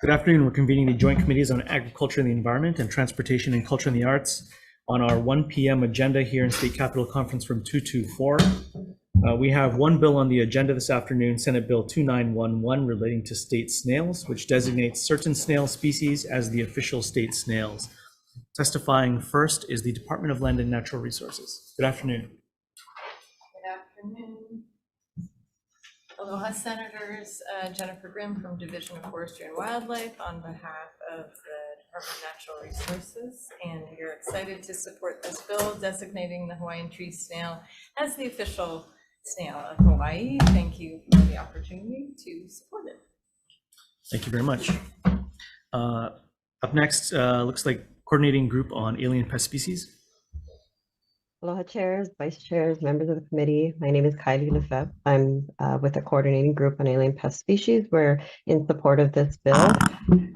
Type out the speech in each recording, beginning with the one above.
Good afternoon. We're convening the Joint Committees on Agriculture and the Environment and Transportation and Culture and the Arts on our 1 p.m. agenda here in State Capitol Conference Room 224. We have one bill on the agenda this afternoon, Senate Bill 2911, relating to state snails, which designates certain snail species as the official state snails. Testifying first is the Department of Land and Natural Resources. Good afternoon. Good afternoon. Aloha, Senators. Jennifer Grimm from Division of Forestry and Wildlife on behalf of the Department of Natural Resources, and we are excited to support this bill designating the Hawaiian tree snail as the official snail of Hawaii. Thank you for the opportunity to support it. Thank you very much. Up next, looks like Coordinating Group on Alien Pest Species. Aloha chairs, vice chairs, members of the committee. My name is Kylie Lefebvre. I'm with the Coordinating Group on Alien Pest Species. We're in support of this bill.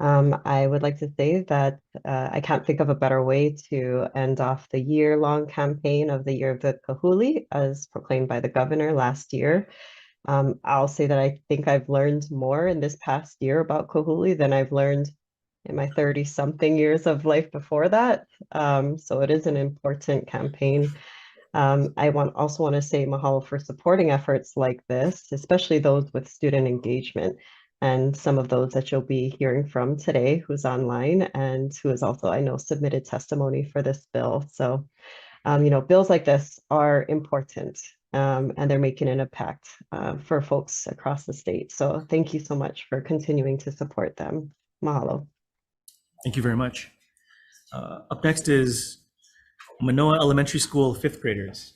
I would like to say that I can't think of a better way to end off the year-long campaign of the Year of the Kahuli, as proclaimed by the governor last year. I'll say that I think I've learned more in this past year about Kahuli than I've learned in my 30-something years of life before that. So it is an important campaign. I also want to say mahalo for supporting efforts like this, especially those with student engagement, and some of those that you'll be hearing from today, who's online and who has also, I know, submitted testimony for this bill. So, bills like this are important, and they're making an impact for folks across the state. So thank you so much for continuing to support them. Mahalo. Thank you very much. Up next is Manoa Elementary School fifth graders.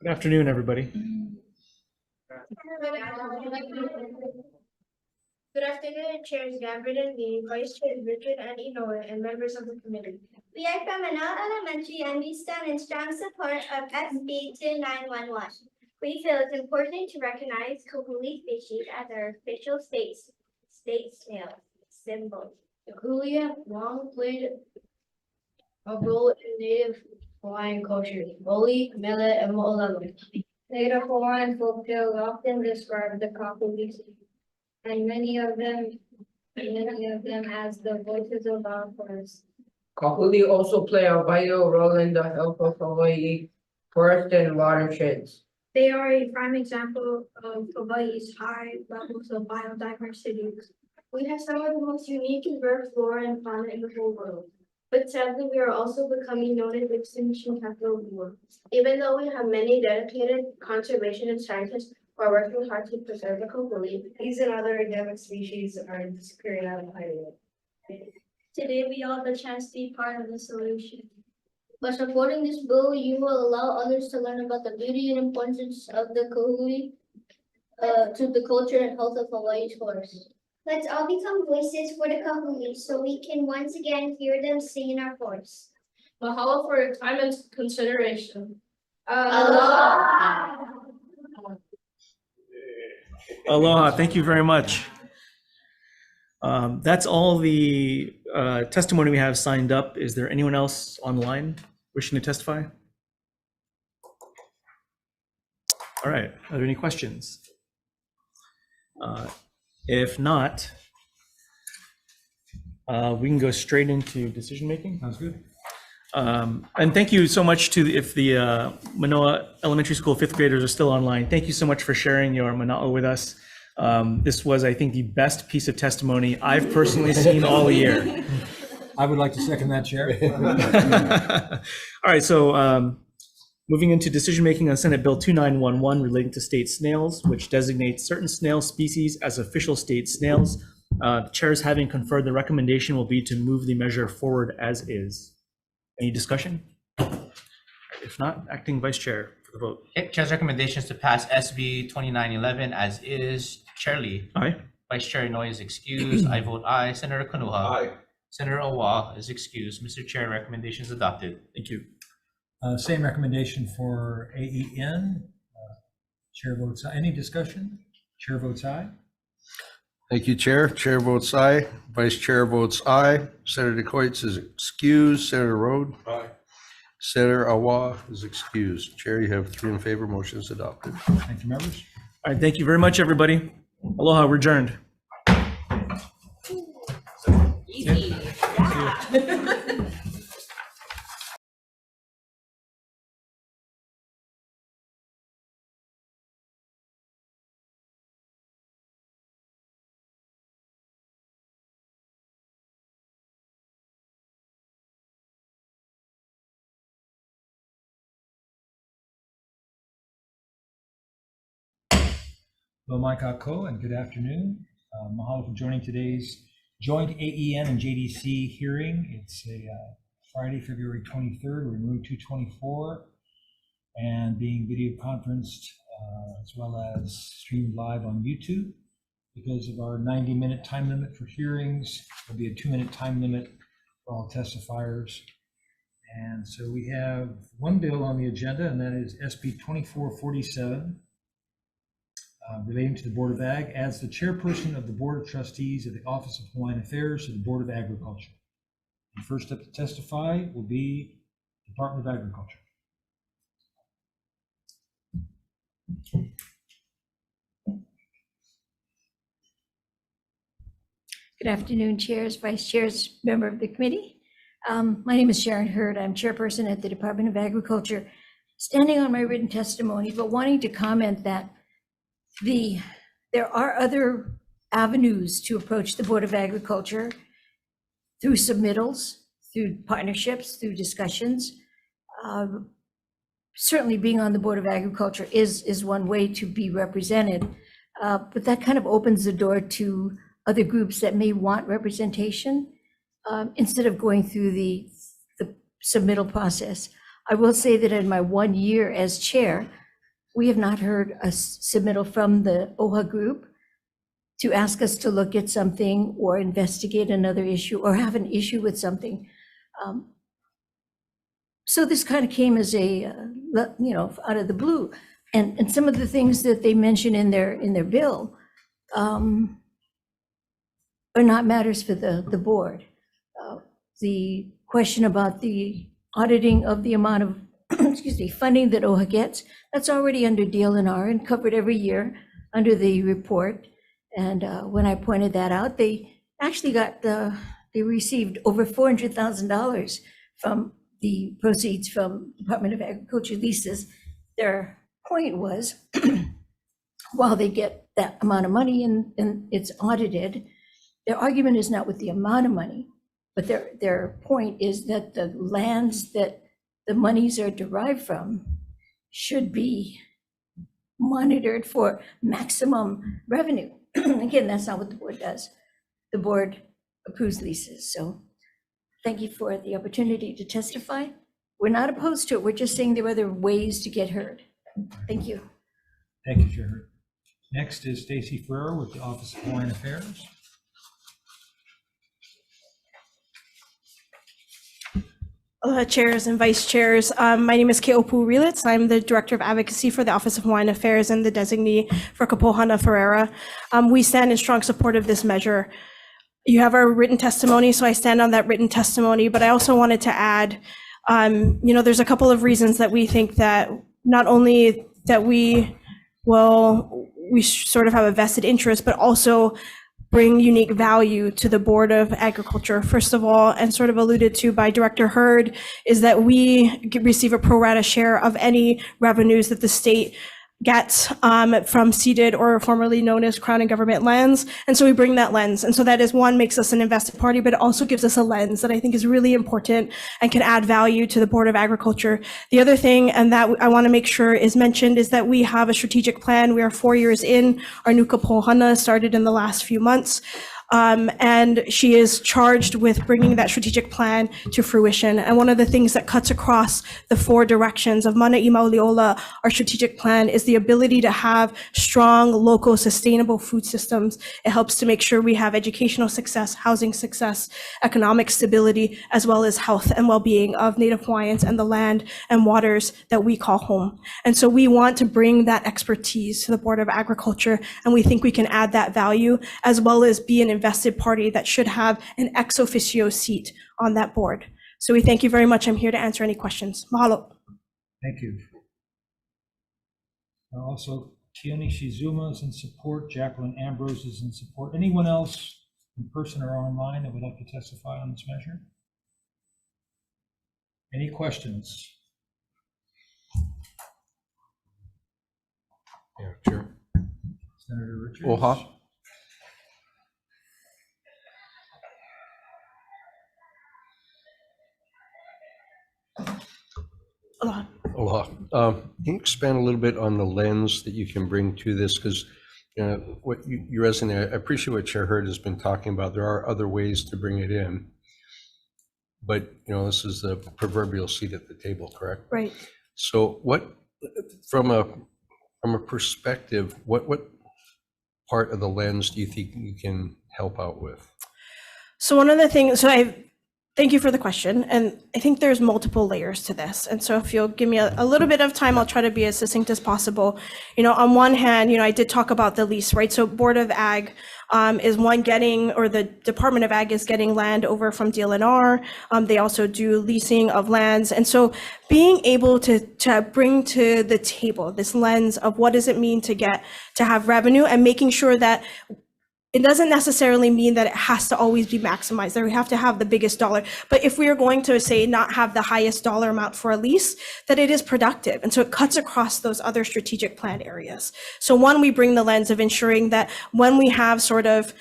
Good afternoon, everybody. Good afternoon, Chairs Gambit and Lee, Vice Chairs Richard and Inoue, and members of the committee. We are from Manoa Elementary and we stand in strong support of SB 2911. We feel it's important to recognize Kahuli species as our official state snail symbol. The Kahuli have long played a role in native Hawaiian culture, oli, mele, and mo'olelo. Native Hawaiian folktales often describe the Kahuli, and many of them as the voices of our forest. Kahuli also play a vital role in the health of Hawaii forest and watersheds. They are a prime example of Hawaii's high levels of biodiversity. We have some of the most unique bird flora and fauna in the whole world. But sadly, we are also becoming known as extinction capital of the world. Even though we have many dedicated conservation scientists who are working hard to preserve the Kahuli, these and other endemic species are disappearing out of Hawaii. Today, we all have the chance to be part of the solution. By supporting this bill, you will allow others to learn about the beauty and importance of the Kahuli to the culture and health of Hawaii's forests. Let's all become voices for the Kahuli so we can once again hear them sing in our forests. Mahalo for your time and consideration. Aloha! Aloha, thank you very much. That's all the testimony we have signed up. Is there anyone else online wishing to testify? All right, are there any questions? If not, we can go straight into decision making. Sounds good. And thank you so much to if the Manoa Elementary School fifth graders are still online. Thank you so much for sharing your mana'o with us. This was, I think, the best piece of testimony I've personally seen all year. I would like to second that, Chair. All right, so moving into decision-making on Senate Bill 2911 relating to state snails, which designates certain snail species as official state snails. The chairs having conferred, the recommendation will be to move the measure forward as is. Any discussion? If not, Acting Vice Chair for the vote. Okay, Chair's recommendations to pass SB 2911 as is. Chair Lee. Aye. Vice Chair Inoue is excused. I vote aye. Senator Kanuha. Aye. Senator Awa is excused. Mr. Chair, recommendation is adopted. Thank you. Same recommendation for AEN. Chair votes aye. Any discussion? Chair votes aye. Thank you, Chair. Chair votes aye. Vice Chair votes aye. Senator Coates is excused. Senator Rode. Aye. Senator Awa is excused. Chair, you have 3 in favor. Motion is adopted. Thank you, members. All right, thank you very much, everybody. Aloha, we're adjourned. Easy. Yeah. Hello, Ko, and good afternoon. Mahalo for joining today's joint AEN and JDC hearing. It's a Friday, February 23rd. We're in room 224 and being video conferenced as well as streamed live on YouTube. Because of our 90-minute time limit for hearings, there'll be a 2-minute time limit for all testifiers. And so we have one bill on the agenda, and that is SB 2447. Relating to the Board of Ag, as the chairperson of the Board of Trustees of the Office of Hawaiian Affairs to the Board of Agriculture. The first up to testify will be Department of Agriculture. Good afternoon, chairs, vice chairs, member of the committee. My name is Sharon Hurd. I'm chairperson at the Department of Agriculture, standing on my written testimony, but wanting to comment that there are other avenues to approach the Board of Agriculture through submittals, through partnerships, through discussions. Certainly being on the Board of Agriculture is one way to be represented, but that kind of opens the door to other groups that may want representation instead of going through the submittal process. I will say that in my 1 year as chair, we have not heard a submittal from the OHA group to ask us to look at something or investigate another issue or have an issue with something. So this kind of came as a, out of the blue. And some of the things that they mention in their bill are not matters for the board. The question about the auditing of the amount of funding that OHA gets, that's already under DLNR and covered every year under the report. And when I pointed that out, they actually they received over $400,000 from the proceeds from Department of Agriculture leases. Their point was, while they get that amount of money and it's audited, their argument is not with the amount of money, but their point is that the lands that the monies are derived from should be monitored for maximum revenue. Again, that's not what the board does. The board approves leases. So thank you for the opportunity to testify. We're not opposed to it. We're just saying there are other ways to get heard. Thank you. Thank you, Chair. Next is Stacy Ferrer with the Office of Hawaiian Affairs. Chairs and vice chairs. My name is Keopu Relitz. I'm the Director of Advocacy for the Office of Hawaiian Affairs and the designee for Kapohana Ferreira. We stand in strong support of this measure. You have our written testimony, so I stand on that written testimony, but I also wanted to add, there's a couple of reasons that we think that not only that we sort of have a vested interest, but also bring unique value to the Board of Agriculture. First of all, and sort of alluded to by Director Hurd, is that we receive a pro rata share of any revenues that the state gets from ceded or formerly known as Crown and government lands. And so we bring that lens. And so that is one, makes us an invested party, but it also gives us a lens that I think is really important and can add value to the Board of Agriculture. The other thing, and that I want to make sure is mentioned, is that we have a strategic plan. We are 4 years in. Our new Kapohana started in the last few months. And she is charged with bringing that strategic plan to fruition. And one of the things that cuts across the 4 directions of Mana I Mauliola, our strategic plan, is the ability to have strong, local, sustainable food systems. It helps to make sure we have educational success, housing success, economic stability, as well as health and well-being of Native Hawaiians and the land and waters that we call home. And so we want to bring that expertise to the Board of Agriculture, and we think we can add that value, as well as be an invested party that should have an ex officio seat on that board. So we thank you very much. I'm here to answer any questions. Mahalo. Thank you. Also, Keone Shizuma is in support. Jacqueline Ambrose is in support. Anyone else in person or online that would like to testify on this measure? Any questions? Yeah, Chair. Senator Richards? Oha. Aloha. Aloha. Can you expand a little bit on the lens that you can bring to this? Because what you resonate, I appreciate what Chair Hurd has been talking about. There are other ways to bring it in. But, this is the proverbial seat at the table, correct? Right. So what, from a perspective, what part of the lens do you think you can help out with? So one of the things, thank you for the question. And I think there's multiple layers to this. And so if you'll give me a little bit of time, I'll try to be as succinct as possible. On one hand, I did talk about the lease, right? So Board of Ag is one getting, or the Department of Ag is getting land over from DLNR. They also do leasing of lands. And so being able to bring to the table this lens of what does it mean to have revenue, and making sure that it doesn't necessarily mean that it has to always be maximized, that we have to have the biggest dollar. But if we are going to say not have the highest dollar amount for a lease, that it is productive. And so it cuts across those other strategic plan areas. So one, we bring the lens of ensuring that when we have sort of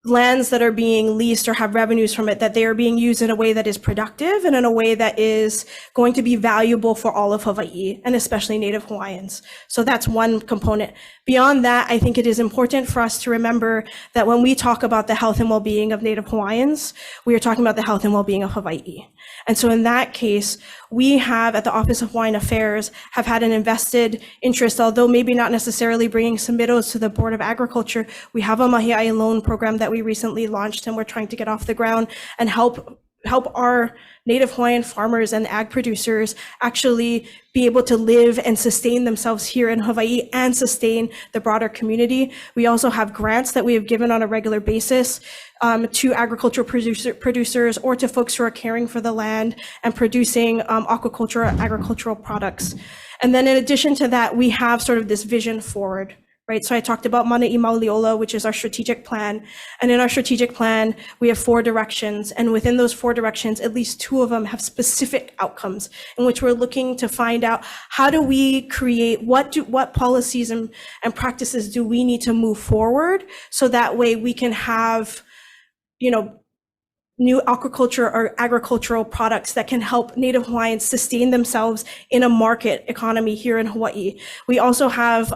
lands that are being leased or have revenues from it, that they are being used in a way that is productive and in a way that is going to be valuable for all of Hawaii, and especially Native Hawaiians. So that's one component. Beyond that, I think it is important for us to remember that when we talk about the health and well-being of Native Hawaiians, we are talking about the health and well-being of Hawaii. And so in that case, we have at the Office of Hawaiian Affairs have had an invested interest, although maybe not necessarily bringing submittals to the Board of Agriculture. We have a Mahi'ai loan program that we recently launched, and we're trying to get off the ground and help our Native Hawaiian farmers and ag producers actually be able to live and sustain themselves here in Hawaii and sustain the broader community. We also have grants that we have given on a regular basis to agricultural producers or to folks who are caring for the land and producing aquaculture, agricultural products. And then in addition to that, we have sort of this vision forward. Right. So I talked about Mana'i Mauliola, which is our strategic plan. And in our strategic plan, we have 4 directions. And within those 4 directions, at least 2 of them have specific outcomes in which we're looking to find out how do we create, what policies and practices do we need to move forward so that way we can have, new aquaculture or agricultural products that can help Native Hawaiians sustain themselves in a market economy here in Hawaii. We also have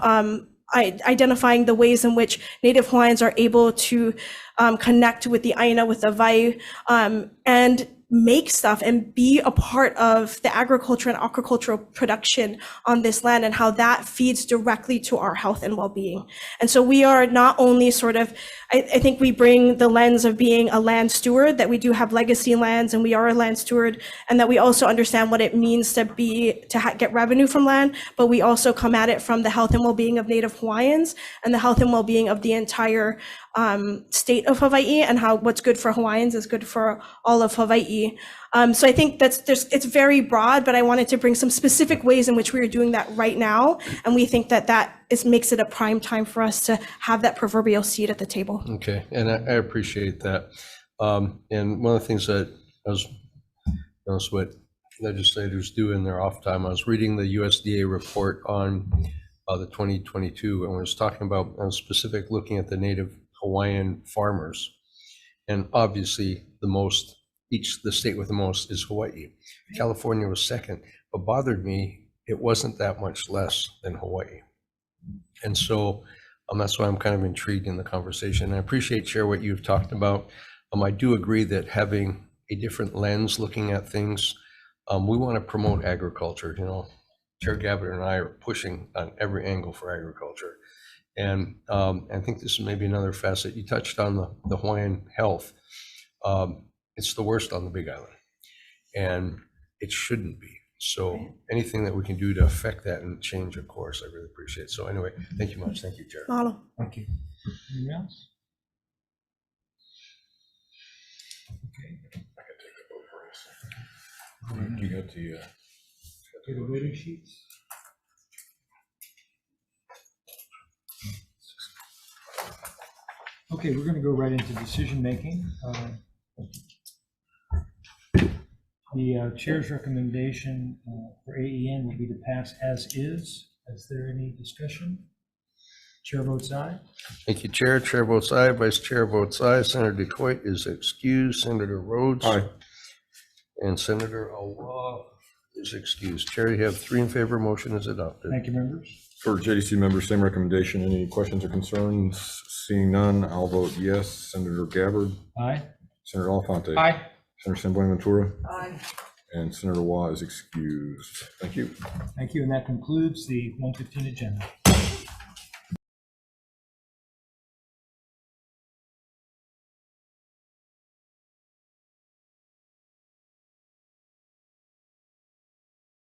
identifying the ways in which Native Hawaiians are able to connect with the Aina, with the Vai, and make stuff and be a part of the agriculture and aquacultural production on this land, and how that feeds directly to our health and well-being. And so we are not only sort of, I think we bring the lens of being a land steward, that we do have legacy lands and we are a land steward, and that we also understand what it means to get revenue from land, but we also come at it from the health and well-being of Native Hawaiians and the health and well-being of the entire state of Hawaii, and how what's good for Hawaiians is good for all of Hawaii. So I think it's very broad, but I wanted to bring some specific ways in which we are doing that right now. And we think that makes it a prime time for us to have that proverbial seat at the table. Okay, and I appreciate that. And one of the things that knows what legislators do in their off time, I was reading the USDA report on the 2022, and we was talking about specific looking at the Native Hawaiian farmers, and obviously the state with the most is Hawaii. California was second. What bothered me, it wasn't that much less than Hawaii. And so that's why I'm kind of intrigued in the conversation. I appreciate, Chair, what you've talked about. I do agree that having a different lens looking at things, we want to promote agriculture. Chair Gabbard and I are pushing on every angle for agriculture. And I think this is maybe another facet. You touched on the Hawaiian health. It's the worst on the Big Island, and it shouldn't be. So anything that we can do to affect that and change a course, I really appreciate. So anyway, thank you much. Thank you, Chair. Mahalo. Thank you. Anyone else? Okay. I can take the vote for us. You got the Okay, the voting sheets. Okay, we're going to go right into decision-making. The chair's recommendation for AEN will be to pass as is. Is there any discussion? Chair votes aye. Thank you, Chair. Chair votes aye. Vice Chair votes aye. Senator Detroit is excused. Senator Rhodes. Aye. And Senator Awa is excused. Chair, you have 3 in favor. Motion is adopted. Thank you, members. For JDC members, same recommendation. Any questions or concerns? Seeing none, I'll vote yes. Senator Gabbard, Aye. Senator Elafante. Aye. Senator San Buenaventura, Aye. and Senator Waugh is excused. Thank you. Thank you, and that concludes the 1:15 agenda.